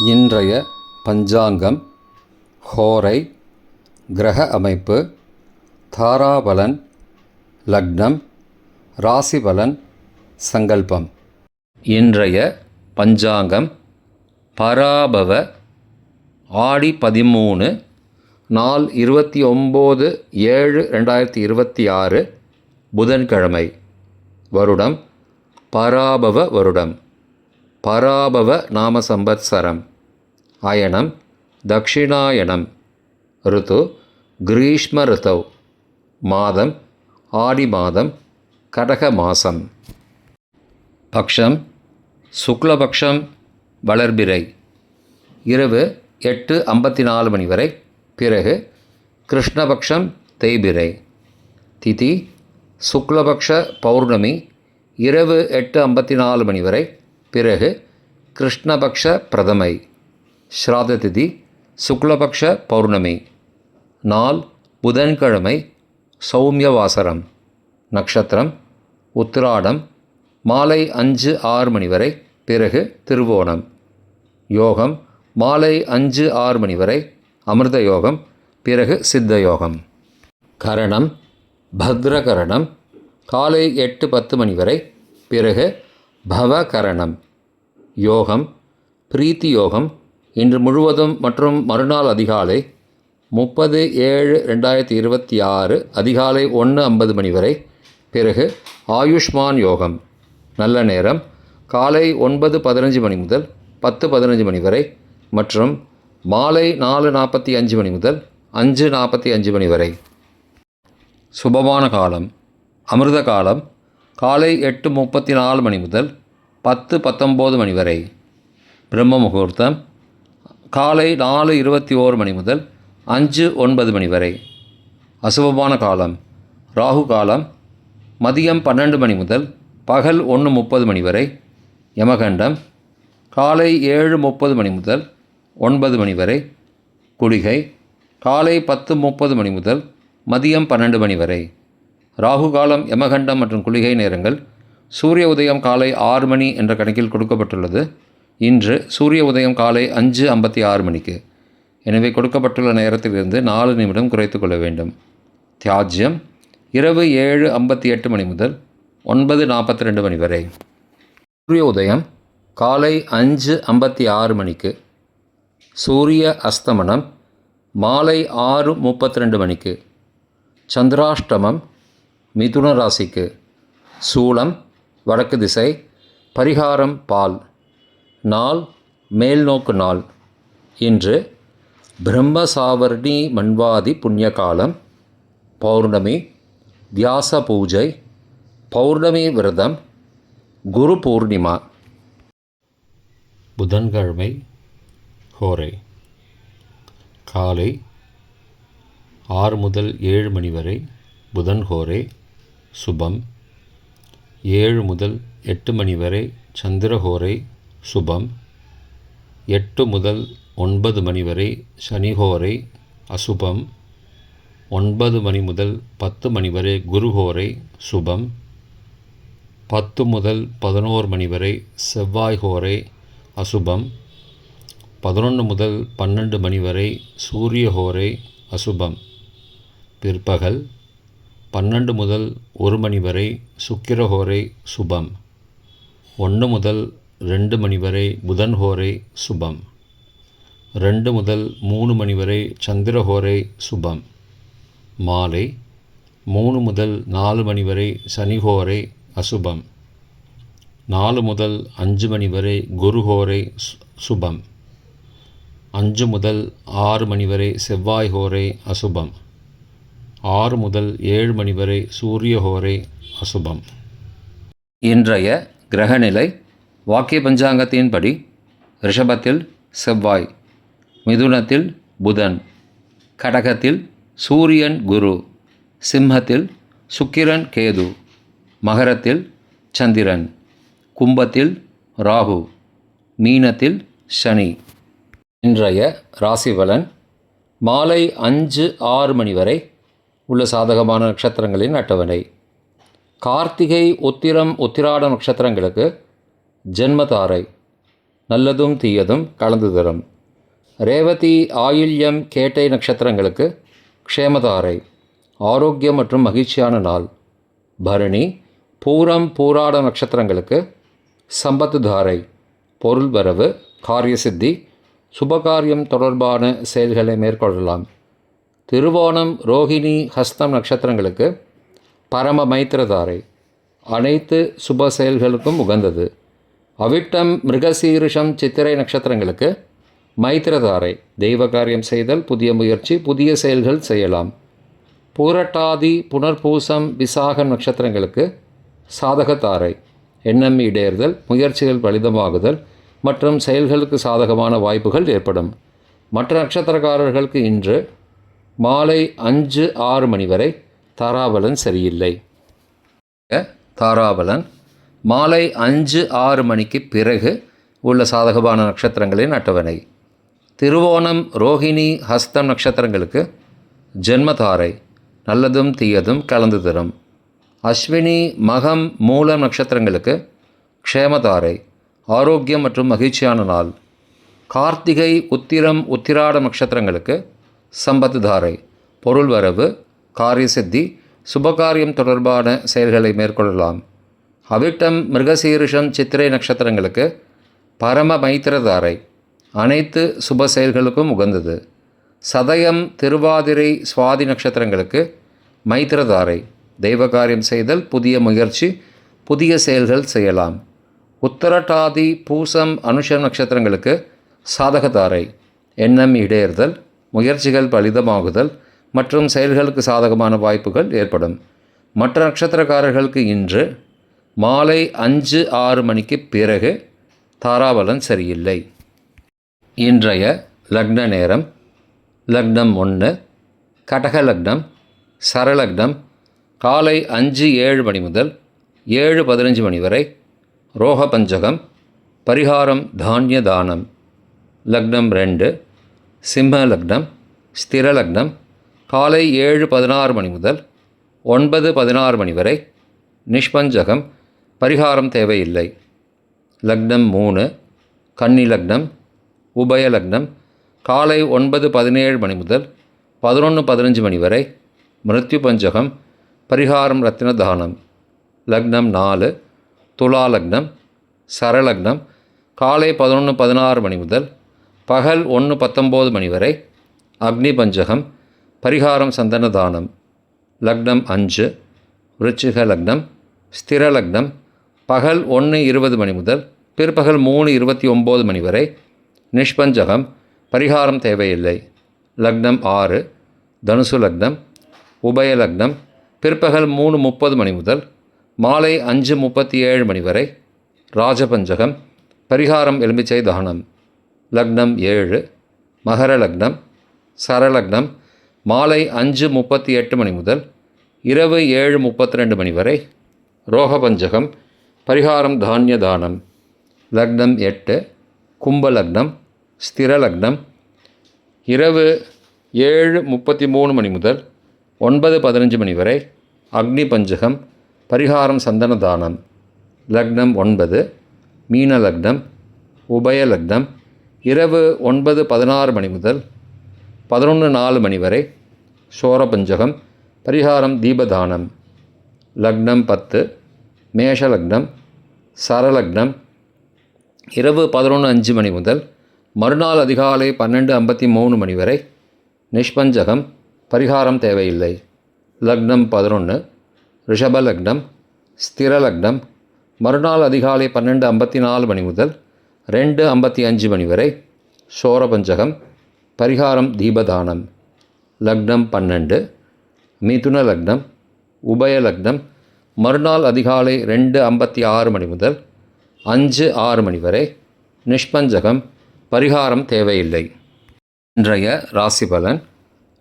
இன்றைய பஞ்சாங்கம், ஹோரை, கிரக அமைப்பு, தாராபலன், லக்னம், ராசிபலன், சங்கல்பம். இன்றைய பஞ்சாங்கம் பராபவ ஆடி 13 நாள் 29/7/2026 புதன்கிழமை. வருடம் பராபவ வருடம். பராபவ நாம சம்பத்சரம். அயனம் தக்ஷிணாயனம். ருத்து கிரீஷ்ம ருத்தவ். மாதம் ஆடி மாதம், கடக மாசம். பக்ஷம் சுக்லபக்ஷம், வளர்பிறை. இரவு 8:54 மணி வரை. பிறகு கிருஷ்ணபக்ஷம், தேய்பிறை. திதி சுக்லபக்ஷ பௌர்ணமி, இரவு 8:54 மணி வரை. பிறகு கிருஷ்ணபக்ஷ பிரதமை. ஸ்ராத திதி சுக்லபக்ஷ பௌர்ணமி. நாள் புதன்கிழமை, சௌமியவாசரம். நட்சத்திரம் உத்திராடம், மாலை 5:06 மணி வரை. பிறகு திருவோணம். யோகம் மாலை 5:06 மணி வரை. அமிர்த யோகம். பிறகு சித்த யோகம். கரணம் பத்ரகரணம். காலை 8:10 மணி வரை. பிறகு பவகரணம். யோகம் பிரீத்தி யோகம் இன்று முழுவதும் மற்றும் மறுநாள் அதிகாலை 30/7/2026 அதிகாலை 1:50 மணி வரை. பிறகு ஆயுஷ்மான் யோகம். நல்ல நேரம் காலை 9:15 மணி முதல் 10:15 மணி வரை மற்றும் மாலை 4:45 மணி முதல் 5:45 மணி வரை. சுபமான காலம் அமிர்த காலம் காலை 8:34 மணி முதல் 10:19 மணி வரை. பிரம்ம முகூர்த்தம் காலை 4:21 மணி முதல் 5:09 மணி வரை. அசுபமான காலம் ராகு காலம் மதியம் 12 மணி முதல் பகல் 1:30 மணி வரை. யமகண்டம் காலை 7:30 மணி முதல் 9 மணி வரை. குளிகை காலை 10:30 மணி முதல் மதியம் 12 மணி வரை. ராகு காலம், யமகண்டம் மற்றும் குளிகை நேரங்கள் சூரிய உதயம் காலை 6 மணி என்ற கணக்கில் கொடுக்கப்பட்டுள்ளது. இன்று சூரிய உதயம் காலை 5:56 மணிக்கு. எனவே கொடுக்கப்பட்டுள்ள நேரத்திலிருந்து 4 நிமிடம் குறைத்து கொள்ள வேண்டும். தியாஜ்யம் இரவு 7:58 மணி முதல் 9:42 மணி வரை. சூரிய உதயம் காலை 5:56 மணிக்கு. சூரிய அஸ்தமனம் மாலை 6:32 மணிக்கு. சந்திராஷ்டமம் மிதுன ராசிக்கு. சூலம் வடக்கு திசை. பரிகாரம் பால். நாள் மேல்நோக்கு நாள். இன்று பிரம்மசாவர்ணி மன்வாதி புண்ணியகாலம். பௌர்ணமி, வியாச பூஜை, பௌர்ணமி விரதம், குரு பூர்ணிமா. புதன்கிழமை ஹோரை. காலை 6 முதல் 7 மணி வரை புதன் ஹோரை சுபம். 7 முதல் 8 மணி வரை சந்திரஹோரை சுபம். 8 முதல் 9 மணி வரை சனிஹோரை அசுபம். 9 மணி முதல் 10 மணி வரை குருஹோரை சுபம். 10 முதல் 11 மணி வரை செவ்வாய்ஹோரை அசுபம். 11 முதல் 12 மணி வரை சூரியஹோரை அசுபம். பிற்பகல் 12 முதல் 1 மணி வரை சுக்கிரஹோரை சுபம். 1 முதல் 2 மணி வரை புதன்ஹோரை சுபம். 2 முதல் 3 மணி வரை சந்திரஹோரை சுபம். மாலை 3 முதல் 4 மணி வரை சனிஹோரை அசுபம். 4 முதல் 5 மணி வரை குருஹோரை சுபம். 5 முதல் 6 மணி வரை செவ்வாய்ஹோரை அசுபம். 6 முதல் 7 மணி வரை சூரியஹோரை அசுபம். இன்றைய கிரகநிலை வாக்கிய பஞ்சாங்கத்தின்படி ரிஷபத்தில் செவ்வாய், மிதுனத்தில் புதன், கடகத்தில் சூரியன் குரு, சிம்மத்தில் சுக்கிரன் கேது, மகரத்தில் சந்திரன், கும்பத்தில் ராகு, மீனத்தில் சனி. இன்றைய ராசிபலன் மாலை 5:06 மணி வரை உள்ள சாதகமான நட்சத்திரங்களின் அட்டவணை. கார்த்திகை, உத்திரம், உத்திராட நட்சத்திரங்களுக்கு ஜென்மதாரை. நல்லதும் தீயதும் கலந்து தரும். ரேவதி, ஆயில்யம், கேட்டை நட்சத்திரங்களுக்கு க்ஷேமதாரை, ஆரோக்கியம் மற்றும் மகிழ்ச்சியான நாள். பரணி, பூரம், பூராட நட்சத்திரங்களுக்கு சம்பத்து தாரை, பொருள் வரவு, காரிய சித்தி, சுபகாரியம் தொடர்பான செயல்களை மேற்கொள்ளலாம். திருவோணம், ரோகிணி, ஹஸ்தம் நட்சத்திரங்களுக்கு பரம மைத்திரதாரை, அனைத்து சுப செயல்களுக்கும் உகந்தது. அவிட்டம், மிருகசீரிஷம், சித்திரை நட்சத்திரங்களுக்கு மைத்திரதாரை, தெய்வ காரியம் செய்தல், புதிய முயற்சி, புதிய செயல்கள் செய்யலாம். பூரட்டாதி, புனர்பூசம், விசாகம் நட்சத்திரங்களுக்கு சாதகத்தாரை, எண்ணம் ஈடேறுதல், முயற்சிகள் பலிதமாகுதல் மற்றும் செயல்களுக்கு சாதகமான வாய்ப்புகள் ஏற்படும். மற்ற நட்சத்திரக்காரர்களுக்கு இன்று மாலை 5-6 மணி வரை தாராபலன் சரியில்லை. தாராபலன் மாலை 5-6 மணிக்கு பிறகு உள்ள சாதகமான நட்சத்திரங்களின் அட்டவணை. திருவோணம், ரோகிணி, ஹஸ்தம் நட்சத்திரங்களுக்கு ஜென்மதாரை, நல்லதும் தீயதும் கலந்து தரும். அஸ்வினி, மகம், மூலம் நட்சத்திரங்களுக்கு க்ஷேமதாரை, ஆரோக்கியம் மற்றும் மகிழ்ச்சியான நாள். கார்த்திகை, உத்திரம், உத்திராட நட்சத்திரங்களுக்கு சம்பத்து தாரை, பொருள் வரவு, காரிய சித்தி, சுபகாரியம் தொடர்பான செயல்களை மேற்கொள்ளலாம். அவிட்டம், மிருகசீரிஷம், சித்திரை நட்சத்திரங்களுக்கு பரம மைத்திரதாரை, அனைத்து சுப செயல்களுக்கும் உகந்தது. சதயம், திருவாதிரை, சுவாதி நட்சத்திரங்களுக்கு மைத்திரதாரை, தெய்வ காரியம் செய்தல், புதிய முயற்சி, புதிய செயல்கள் செய்யலாம். உத்தரட்டாதி, பூசம், அனுஷம் நட்சத்திரங்களுக்கு சாதகதாரை, எண்ணம் ஈடேறுதல், முயற்சிகள் பலிதமாகுதல் மற்றும் செயல்களுக்கு சாதகமான வாய்ப்புகள் ஏற்படும். மற்ற நட்சத்திரக்காரர்களுக்கு இன்று மாலை 5-6 மணிக்கு பிறகு தாராபலன் சரியில்லை. இன்றைய லக்ன நேரம்: லக்னம் 1, கடக லக்னம், சரலக்னம் காலை 5-7 மணி முதல் 7-15 மணி வரை, ரோக பஞ்சகம், பரிகாரம் தானிய தானம். லக்னம் 2, சிம்ம லக்னம், ஸ்திர லக்னம் காலை 7-16 மணி முதல் 9-16 மணி வரை, நிஷ்பஞ்சகம், பரிகாரம் தேவையில்லை. லக்னம் 3, கன்னி லக்னம், உபய லக்னம் காலை 9-17 மணி முதல் 11-15 மணி வரை, மிருத்யு பஞ்சகம், பரிகாரம் ரத்தின தானம். லக்னம் 4, துலா லக்னம், சரலக்னம் காலை 11-16 மணி முதல் பகல் 1-19 மணி வரை, அக்னி பஞ்சகம், பரிகாரம் சந்தன தானம். லக்னம் 5, விருச்சிக லக்னம், ஸ்திர லக்னம் பகல் 1:20 மணி முதல் பிற்பகல் 3:29 மணி வரை, நிஷ்பஞ்சகம், பரிகாரம் தேவையில்லை. லக்னம் 6, தனுசு லக்னம், உபய லக்னம் பிற்பகல் 3:30 மணி முதல் மாலை 5:37 மணி வரை, ராஜபஞ்சகம், பரிகாரம் எலுமிச்சை தானம். லக்னம் 7, மகர லக்னம், சரலக்னம் மாலை 5:38 மணி முதல் இரவு 7:32 மணி வரை, ரோகபஞ்சகம், பரிகாரம் தானிய தானம். லக்னம் 8, கும்ப லக்னம், ஸ்திர லக்னம் இரவு 7:33 மணி முதல் 9:15 மணி வரை, அக்னி பஞ்சகம், பரிகாரம் சந்தன தானம். லக்னம் 9, மீன லக்னம், உபய லக்னம் இரவு 9:16 மணி முதல் 11:04 மணி வரை, சோரபஞ்சகம், பரிகாரம் தீபதானம். லக்னம் 10, மேஷ லக்னம், சரலக்னம் இரவு 11:05 மணி முதல் மறுநாள் அதிகாலை 12:53 மணி வரை, நிஷ்பஞ்சகம், பரிகாரம் தேவையில்லை. லக்னம் 11, ரிஷப லக்னம், ஸ்திர லக்னம் மறுநாள் அதிகாலை 12:54 மணி முதல் 2:55 மணி வரை, சோரபஞ்சகம், பரிகாரம் தீபதானம். லக்னம் 12, மிதுன லக்னம், உபய லக்னம் மறுநாள் அதிகாலை 2:56 மணி முதல் 5:06 மணி வரை, நிஷ்பஞ்சகம், பரிகாரம் தேவையில்லை. இன்றைய ராசி பலன்: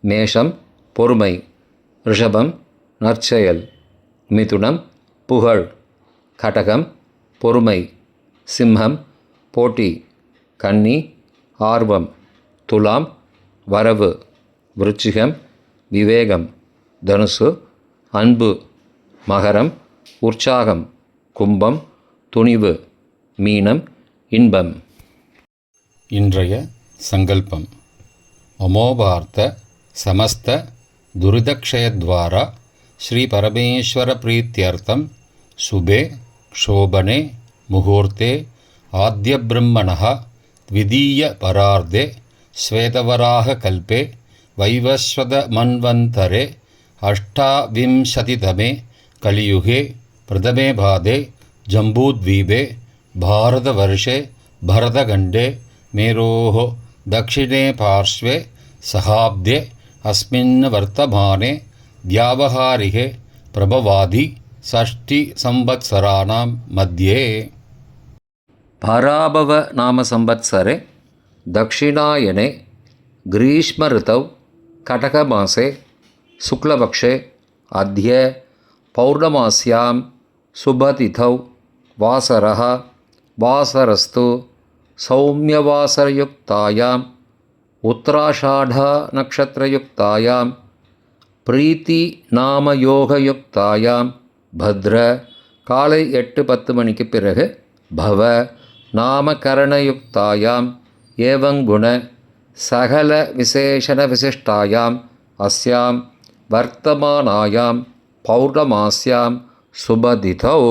மேஷம் பொறுமை, ரிஷபம் நற்செயல், மிதுனம் புகழ், கடகம் பொறுமை, சிம்மம் போட்டி, கன்னி ஆர்வம், துலாம் வரவு, விருச்சிகம் விவேகம், தனுசு அன்பு, மகரம் உற்சாகம், கும்பம் துணிவு, மீனம் இன்பம். இன்றைய சங்கல்பம். மமோபார்த்த சமஸ்த துரிதக்ஷயத்வாரா ஸ்ரீ பரமேஸ்வர பிரீத்தியர்த்தம் சுபே க்ஷோபனே முகூர்த்தே ஆத்யபிரம்மணः த்விதீய பரார்த்தே ஸ்வேதவராக கல்பே வைவஸ்வத மன்வந்தரே அஷ்டாவிம்சதிதமே கலியுகே பிரதமே பாதே ஜம்பூத்வீபே பாரதவர்ஷே பரதகண்டே मेरोः दक्षिणे पार्श्वे सहाब्दे अस्मिन् वर्तमाने व्यावहारिके प्रभवादि षष्टिसंवत्सराणां मध्ये पराभव नाम संवत्सरे दक्षिणायने ग्रीष्म ऋतौ कटकमासे शुक्लपक्षे अद्य पौर्णमास्यां शुभतिथौ वासरः वासरस्तु सौम्यवासरयुक्तायाम् उत्तराषाढनक्षत्रयुक्तायां प्रीतिनामयोगयुक्तायां भद्र காலை 8:10 மணிக்கு பிறகு பவ நாமகரணயுக்தாயாம் ஏவங்குண சகல விசேஷண விசிஷ்டாயாம் அஸ்யாம் வர்த்தமானாயாம் பௌர்ணமாஸ்யாம் சுபதிதௌ